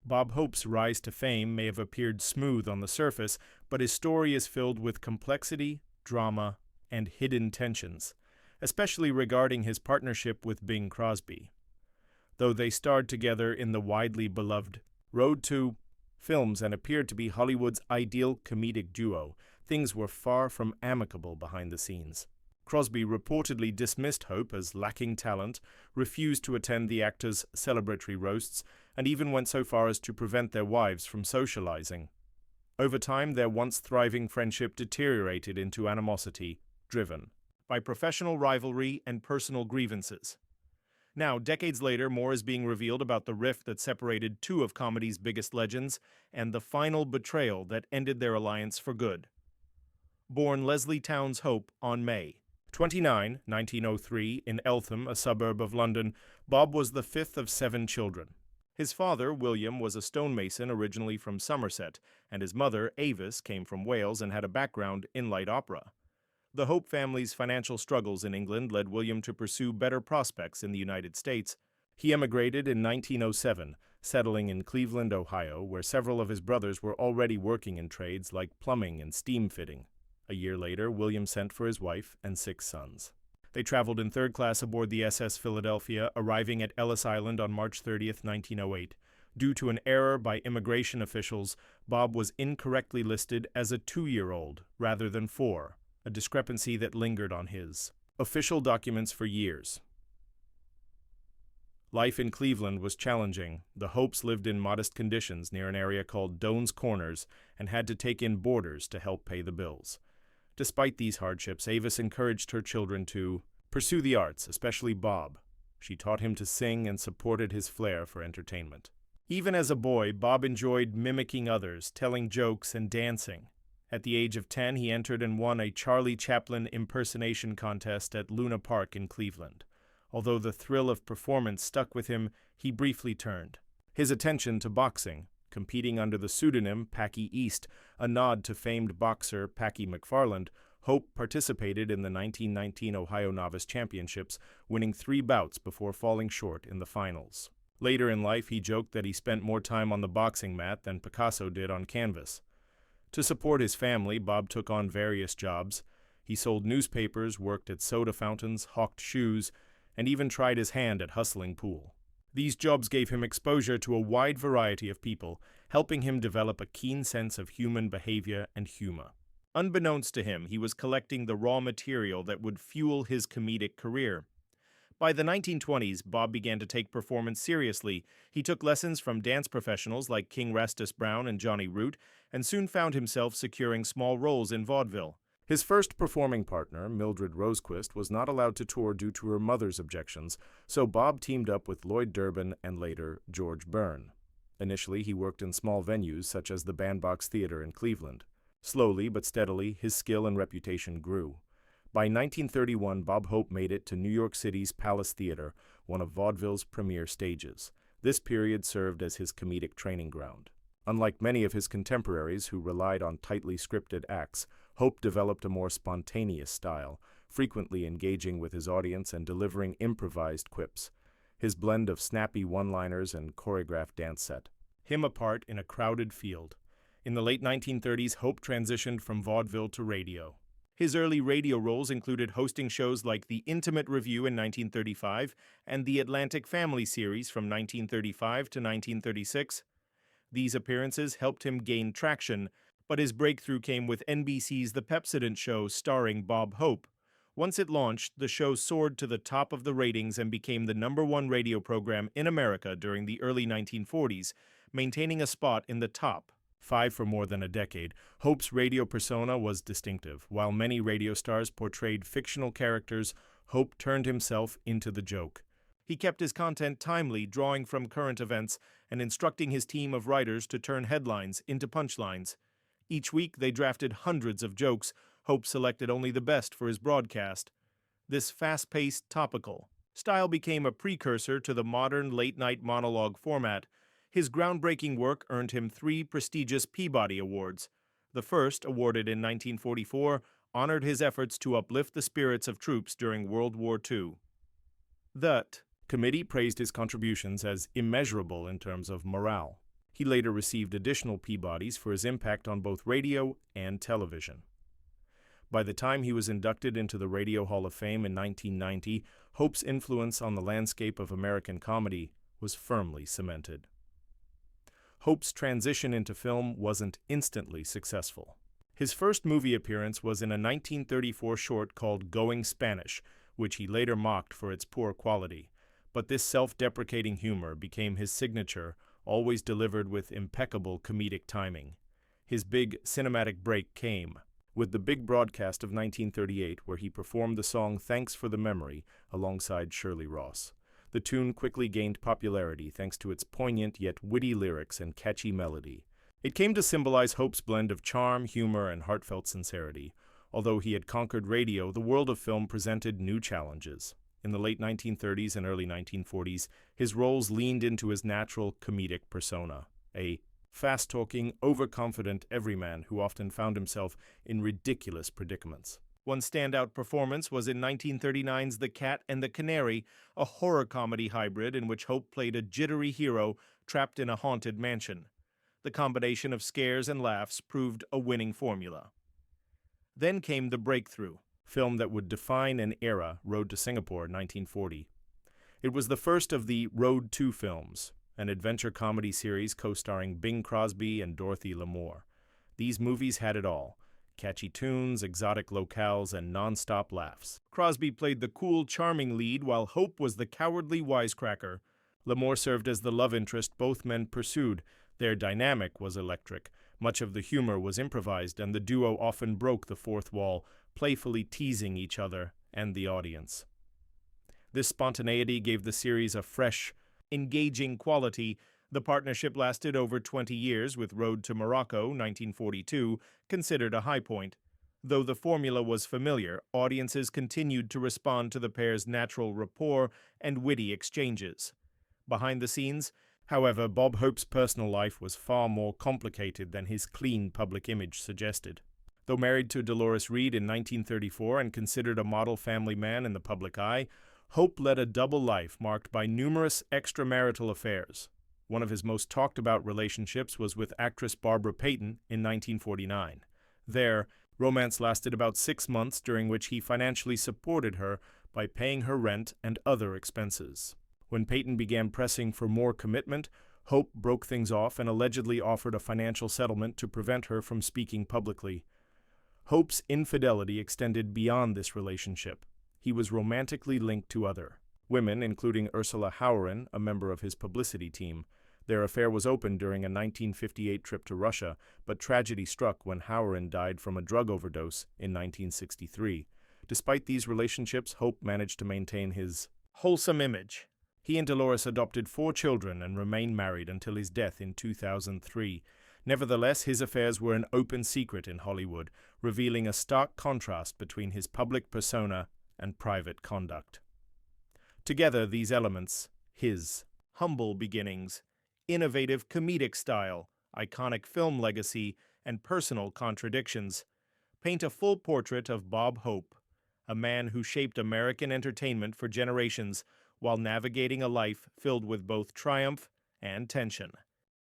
Bob Hope's rise to fame may have appeared smooth on the surface, but his story is filled with complexity, drama, and hidden tensions, especially regarding his partnership with Bing Crosby. Though they starred together in the widely beloved Road to films and appeared to be Hollywood's ideal comedic duo, things were far from amicable behind the scenes. Crosby reportedly dismissed Hope as lacking talent, refused to attend the actor's celebratory roasts, and even went so far as to prevent their wives from socializing. Over time, their once thriving friendship deteriorated into animosity, driven by professional rivalry and personal grievances. Now, decades later, more is being revealed about the rift that separated two of comedy's biggest legends and the final betrayal that ended their alliance for good. Born Leslie Towns Hope on May 29, 1903, in Eltham, a suburb of London, Bob was the fifth of 7 children. His father, William, was a stonemason originally from Somerset, and his mother, Avis, came from Wales and had a background in light opera. The Hope family's financial struggles in England led William to pursue better prospects in the United States. He emigrated in 1907, settling in Cleveland, Ohio, where several of his brothers were already working in trades like plumbing and steam fitting. A year later, William sent for his wife and 6 sons. They traveled in third class aboard the SS Philadelphia, arriving at Ellis Island on March 30, 1908. Due to an error by immigration officials, Bob was incorrectly listed as a 2-year-old rather than 4, a discrepancy that lingered on his official documents for years. Life in Cleveland was challenging. The Hopes lived in modest conditions near an area called Doan's Corners and had to take in boarders to help pay the bills. Despite these hardships, Avis encouraged her children to pursue the arts, especially Bob. She taught him to sing and supported his flair for entertainment. Even as a boy, Bob enjoyed mimicking others, telling jokes, and dancing. At the age of 10, he entered and won a Charlie Chaplin impersonation contest at Luna Park in Cleveland. Although the thrill of performance stuck with him, he briefly turned his attention to boxing, competing under the pseudonym Packy East, a nod to famed boxer Packy McFarland. Hope participated in the 1919 Ohio Novice Championships, winning 3 bouts before falling short in the finals. Later in life, he joked that he spent more time on the boxing mat than Picasso did on canvas. To support his family, Bob took on various jobs. He sold newspapers, worked at soda fountains, hawked shoes, and even tried his hand at hustling pool. These jobs gave him exposure to a wide variety of people, helping him develop a keen sense of human behavior and humor. Unbeknownst to him, he was collecting the raw material that would fuel his comedic career. By the 1920s, Bob began to take performance seriously. He took lessons from dance professionals like King Rastus Brown and Johnny Root, and soon found himself securing small roles in vaudeville. His first performing partner, Mildred Rosequist, was not allowed to tour due to her mother's objections, so Bob teamed up with Lloyd Durbin and later George Byrne. Initially, he worked in small venues such as the Bandbox Theater in Cleveland. Slowly but steadily, his skill and reputation grew. By 1931, Bob Hope made it to New York City's Palace Theater, one of vaudeville's premier stages. This period served as his comedic training ground. Unlike many of his contemporaries who relied on tightly scripted acts, Hope developed a more spontaneous style, frequently engaging with his audience and delivering improvised quips. His blend of snappy one-liners and choreographed dance set him apart in a crowded field. In the late 1930s, Hope transitioned from vaudeville to radio. His early radio roles included hosting shows like The Intimate Review in 1935 and The Atlantic Family Series from 1935 to 1936. These appearances helped him gain traction, but his breakthrough came with NBC's The Pepsodent Show starring Bob Hope. Once it launched, the show soared to the top of the ratings and became the #1 radio program in America during the early 1940s, maintaining a spot in the top 5 for more than a decade. Hope's radio persona was distinctive. While many radio stars portrayed fictional characters, Hope turned himself into the joke. He kept his content timely, drawing from current events and instructing his team of writers to turn headlines into punchlines. Each week, they drafted hundreds of jokes. Hope selected only the best for his broadcast. This fast-paced, topical style became a precursor to the modern late-night monologue format. His groundbreaking work earned him 3 prestigious Peabody Awards. The first, awarded in 1944, honored his efforts to uplift the spirits of troops during World War II. The committee praised his contributions as immeasurable in terms of morale. He later received additional Peabodys for his impact on both radio and television. By the time he was inducted into the Radio Hall of Fame in 1990, Hope's influence on the landscape of American comedy was firmly cemented. Hope's transition into film wasn't instantly successful. His first movie appearance was in a 1934 short called Going Spanish, which he later mocked for its poor quality. But this self-deprecating humor became his signature, always delivered with impeccable comedic timing. His big cinematic break came with the big broadcast of 1938, where he performed the song Thanks for the Memory alongside Shirley Ross. The tune quickly gained popularity thanks to its poignant yet witty lyrics and catchy melody. It came to symbolize Hope's blend of charm, humor, and heartfelt sincerity. Although he had conquered radio, the world of film presented new challenges. In the late 1930s and early 1940s, his roles leaned into his natural comedic persona, a fast-talking, overconfident everyman who often found himself in ridiculous predicaments. One standout performance was in 1939's The Cat and the Canary, a horror comedy hybrid in which Hope played a jittery hero trapped in a haunted mansion. The combination of scares and laughs proved a winning formula. Then came The Breakthrough, film that would define an era, Road to Singapore, 1940. It was the first of the Road to films, an adventure comedy series co-starring Bing Crosby and Dorothy Lamour. These movies had it all: catchy tunes, exotic locales, and non-stop laughs. Crosby played the cool, charming lead, while Hope was the cowardly wisecracker. Lamour served as the love interest both men pursued. Their dynamic was electric. Much of the humor was improvised, and the duo often broke the fourth wall, playfully teasing each other and the audience. This spontaneity gave the series a fresh, engaging quality. The partnership lasted over 20 years, with Road to Morocco, 1942, considered a high point. Though the formula was familiar, audiences continued to respond to the pair's natural rapport and witty exchanges. Behind the scenes, however, Bob Hope's personal life was far more complicated than his clean public image suggested. Though married to Dolores Reed in 1934 and considered a model family man in the public eye, Hope led a double life marked by numerous extramarital affairs. One of his most talked-about relationships was with actress Barbara Payton in 1949. There, romance lasted about 6 months, during which he financially supported her by paying her rent and other expenses. When Payton began pressing for more commitment, Hope broke things off and allegedly offered a financial settlement to prevent her from speaking publicly. Hope's infidelity extended beyond this relationship. He was romantically linked to other women, including Ursula Hauerin, a member of his publicity team. Their affair was opened during a 1958 trip to Russia, but tragedy struck when Hauerin died from a drug overdose in 1963. Despite these relationships, Hope managed to maintain his wholesome image. He and Dolores adopted 4 children and remained married until his death in 2003. Nevertheless, his affairs were an open secret in Hollywood, revealing a stark contrast between his public persona and private conduct. Together, these elements, his humble beginnings, innovative comedic style, iconic film legacy, and personal contradictions, paint a full portrait of Bob Hope, a man who shaped American entertainment for generations while navigating a life filled with both triumph and tension.